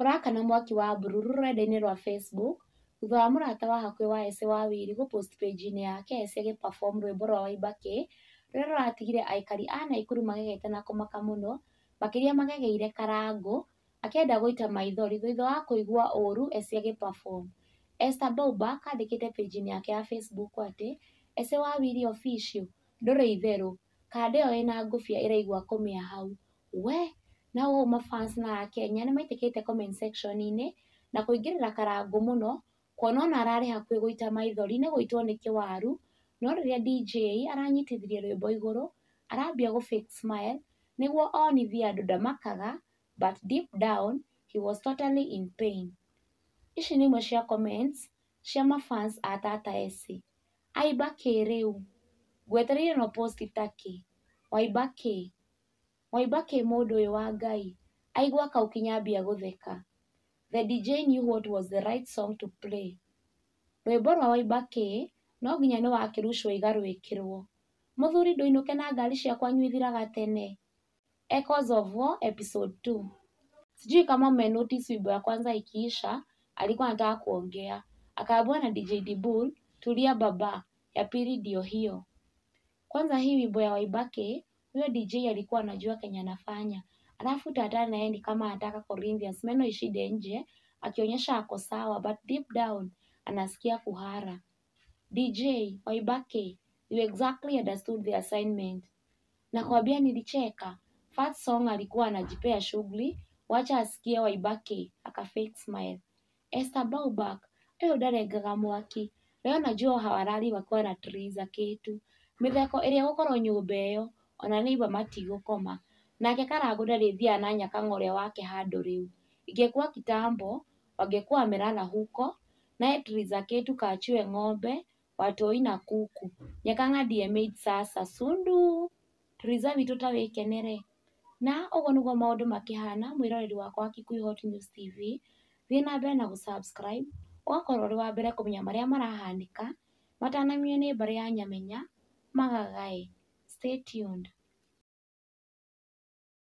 Kũrakana mwaki wa bururu rũrenda-inĩ rwa Facebook thutha wa mũrata wa hakuhĩ wa Ese Wawiri gũpost page-inĩ yake Ese agĩ perform rwĩmbo rwa Waibaki rũrĩa rũratigire aikari a Naikuru magegete na kũmaka mũno, makĩria magegeire Karangũ akĩenda gũita maithori thutha wa kũigua ũũru Ese agĩ perform. Esther Boubak andĩkĩte page-inĩ yake ya Facebook atĩ Ese Wawiri official ndũrĩ itherũ, kanda ĩyo ĩna ngũbia ĩraigua kũmĩa hau. We na ũũ fans na Akenya nĩmaitĩkĩte comment section-inĩ na kũingĩrĩra Karangũ mũno kuona ona ararĩ hakuhĩ gũita maithori nĩ gũitwo nĩ kĩwaru, no rĩrĩa DJ aranyitithirie rwĩmbo igũrũ arambia gũ fake smile nĩguo onithie andũ ndamakaga but deep down he was totally in pain. Ici nĩ imwe cia comments cia mafans a Tata Ese. Aibaki rĩu ngwetereire no post takĩ Waibaki mũndũ ũyũ wa Ngai aigua kau kinyambia gũtheka. The DJ knew what was the right song to play. Rwĩmbo rwa Waibaki no nginya nĩ wakĩrucwo igarwĩkĩrwo. Mũthuri ndũinũke na ngari cia kwanyu ithiraga tene. Echoes of War episode 2. Sijui kama mmenotice wimbo ya kwanza ikiisha alikuwa anataka kuongea. Akaambiwa na DJ Dibul tulia baba, ya pili ndio hiyo. Kwanza hii wimbo ya Waibaki huyo DJ alikuwa anajua Kenya anafanya. Alafu Tata naye ni kama anataka Corinthians meno ishinde nje akionyesha ako sawa but deep down anasikia kuhara. DJ Waibaki, you exactly understood the assignment. Nakwambia nilicheka. First song alikuwa anajipea shughuli, wacha asikie Waibaki aka fake smile. Esther Boubak, ũyũ ndarengaga mwaki. Leo najua hawarari wakiwa na Triza K2. Mĩtheko ĩrĩa gũkorwo nyũmba ĩyo ona neighbor matigũkoma. Nake Karangũ ndarĩthiaga na Nyakang'ore wake handũ rĩu. Ingekuwa kitambo wangekuwa wamelala huko naye Triza K2 kaachiwe ng'ombe watoi na kuku. Nyakang'a ndiye maid sasa sundu. Triza witũ ta wĩkenere. Na ũguo nĩguo maũndũ makĩhana mwĩroreri wakwa wa Kikuyu Hot News TV. Thiĩ na mbere na gũ-subscribe ũgakorwo ũrĩ wa mbere kũmenya marĩa marahanĩka matanamio nĩ mbarĩ ya Nyamenya Magagae. Stay tuned.